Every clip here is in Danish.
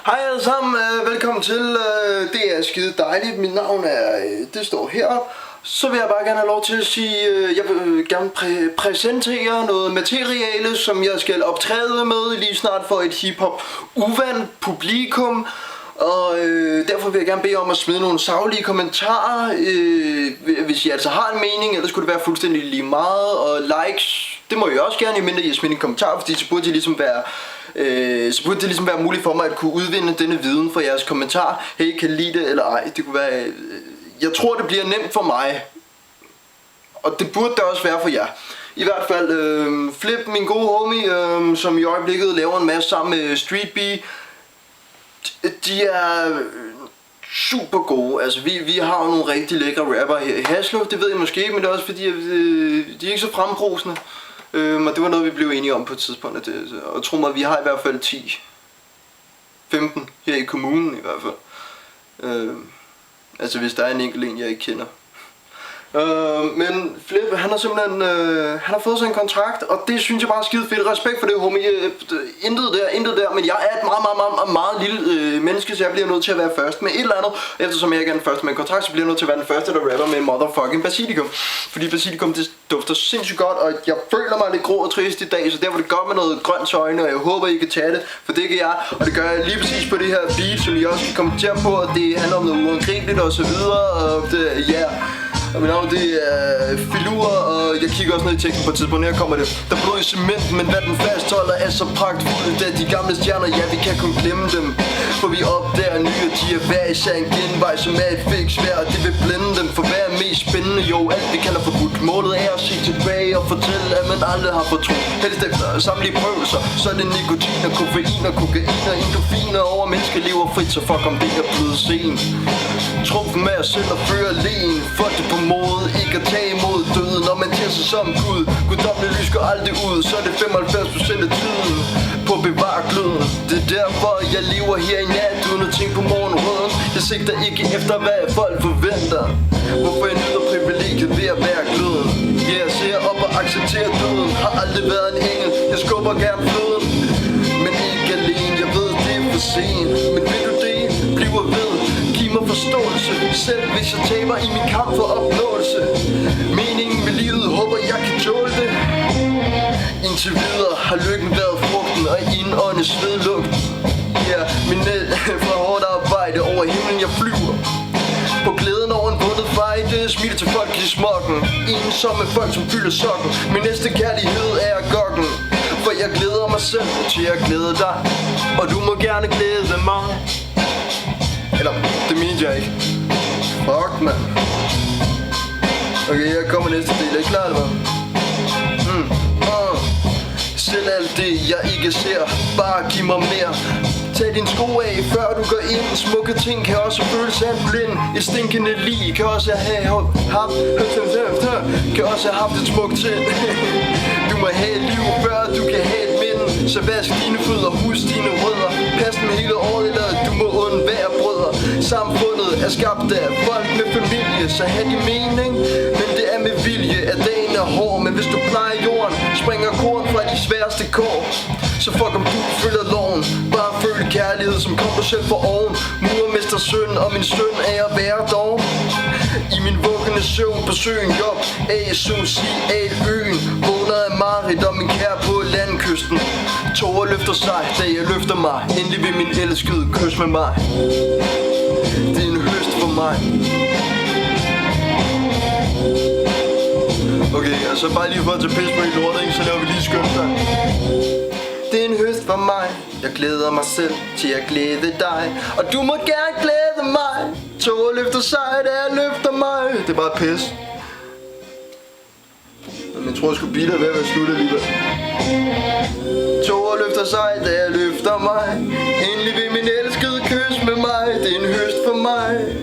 Hej alle sammen, velkommen til. Det er skide dejligt. Mit navn er, det står heroppe. Så vil jeg bare gerne have lov til at sige, jeg vil gerne præsentere noget materiale, som jeg skal optræde med lige snart for et hiphop uvandt publikum. Og derfor vil jeg gerne bede om at smide nogle saglige kommentarer, hvis I altså har en mening, ellers skulle det være fuldstændig lige meget. Og likes, det må I også gerne, mindre I har smidt en kommentar, fordi så burde det ligesom være muligt for mig at kunne udvinde denne viden fra jeres kommentar. Hey, kan I lide det eller ej? Det kunne være, jeg tror det bliver nemt for mig, og det burde det også være for jer. I hvert fald Flip, min gode homie, som i øjeblikket laver en masse sammen med Street B. De er super gode. Altså vi har jo nogle rigtig lækre rapper her i Haslev. Det ved jeg måske ikke, men det er også fordi de er ikke så frembrusende. Og det var noget vi blev enige om på et tidspunkt. Og tro mig, vi har i hvert fald 10-15 her i kommunen i hvert fald. Altså hvis der er en enkelt en jeg ikke kender. Men Flip, han har simpelthen han har fået sig en kontrakt, og det synes jeg bare er skide fedt. Respekt for det, homie. Intet der, men jeg er et meget lille menneske, så jeg bliver nødt til at være først med et eller andet. Eftersom jeg ikke er den første med en kontrakt, så bliver jeg nødt til at være den første, der rapper med en motherfucking basilikum. Fordi basilikum, det dufter sindssygt godt, og jeg føler mig lidt grå og trist i dag, så derfor er det godt med noget grønt til øjnene, og jeg håber I kan tage det, for det kan jeg. Og det gør jeg lige præcis på det her beat, som I også kan kommentere på, og det handler om noget uangribeligt og så videre, og det, yeah. Og mit navn det er Filur, og jeg kigger også ned i teksten på et tidspunkt. Her kommer det. Der blod i cement, men hvad den fastholder er så pragtfuldt, da de gamle stjerner, ja vi kan kun glemme dem. For vi opdager nye, de er hver især en genvej, som er et fix svær, og det vil blende dem. For hvad er mest spændende? Jo, alt vi kalder forbudt. Målet er at se tilbage og fortælle, at man aldrig har fortrudt. Helst efter samtlige prøvelser, så er det nikotin og koffein og kokain og endorfiner over mennesker lever frit, så fuck om det er blevet sent. Trumfen med at selv og føre len, for det på måde ikke at tage imod døden. Når man tænker sig som Gud, guddommelig lys går aldrig ud, så er det 95% af tiden på at bevare gløden. Det er derfor jeg lever her i nat uden at tænke på morgenrøden. Jeg sigter ikke efter hvad folk forventer, hvorfor jeg nyder privilegiet ved at være gløden. Ja, jeg ser op og accepterer døden. Har aldrig været en engel, jeg skubber gerne fløden. Men ikke alene, jeg ved det er for sent. Men vil du det, bliver ved. Giv mig forståelse, selv hvis jeg taber i min kamp for opnåelse. Meningen med livet, håber jeg kan tåle det. Indtil videre har lykken været frugten og indåndet svedlugt. Ja, min net fra hårdt arbejde over himlen jeg flyver. På glæden over en vundet fight, smil til folk i smokken. Ensomme folk som fylder sokken. Min næste kærlighed er gokken. For jeg glæder mig selv til at glæde dig, og du må gerne glæde mig. Eller, det mente jeg ikke. Fuck, man. Okay, her kommer næste del. Er I klar, eller hvad? Selv alt det, jeg ikke ser, bare giv mig mere. Tag din sko af, før du går ind. Smukke ting kan også føles af blind. Et stinkende lig kan også have haft et smukt sind. Du må have et liv, før du kan have et minde. Så vask dine fødder, husk dine rødder. Pas dem hele året, eller du må undvære brødre. Samfundet er skabt af folk med familie, så have de mening. Men det er med vilje, at dagen er hård. Men hvis du plejer jorden, springer korn fra de sværeste kår. Så fuck om du følger loven. Bare føl kærlighed, som kommer selv for oven. Murmester søn, og min søn er at være dog. I min vuggende søvn på søen, job A-Social-øen. Vågner af Marit og min kære på landkysten. Tårer løfter sig, da jeg løfter mig. Endelig vil min elskede kysse med mig. Det er en høst for mig. Okay, altså bare lige for at tage pis på i lortet, så laver vi lige skønt der. Det er en høst for mig. Jeg glæder mig selv til at glæde dig, og du må gerne glæde mig. Tårer løfter sig, da jeg løfter mig. Det er bare pis. Men jeg tror jeg skulle blive der ved at være slut alligevel. Tårer løfter sig, da jeg løfter mig. Endelig vil min elskede kysse med mig. Det er en høst for mig,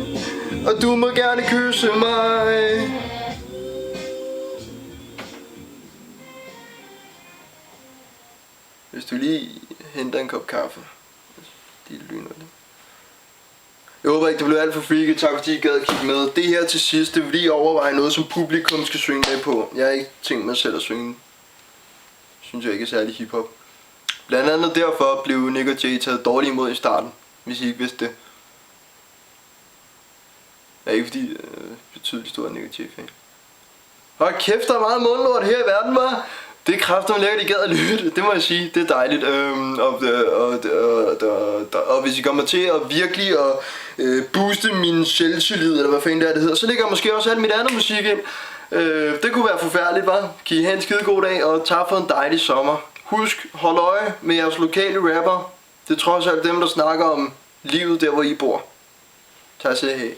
og du må gerne kysse mig. Hvis du lige henter en kop kaffe. De lyner det. Jeg håber ikke det blev alt for freaket. Tak fordi I gad at kigge med. Det her til sidst, det vil lige overveje noget som publikum skal synge med på. Jeg har ikke tænkt mig selv at synge. Synes jeg ikke er særlig hiphop. Blandt andet derfor blev Nick og Jay taget dårligt imod i starten. hvis I ikke vidste det. Ja, ikke fordi betydeligt stor negativ fan. Hold kæft, der er meget mundlort her i verden, var. Det er kraftigt lækkert, I gad at lytte. Det må jeg sige, det er dejligt. Og hvis I kommer til at virkelig booste min selvtillid, eller hvad fanden det hedder, så ligger jeg måske også alt mit andet musik ind. Det kunne være forfærdeligt, hva'? Kan I have en skide god dag, og tak for en dejlig sommer. Husk, hold øje med jeres lokale rapper. Det er trods alt dem, der snakker om livet der, hvor I bor. Tak skal I have.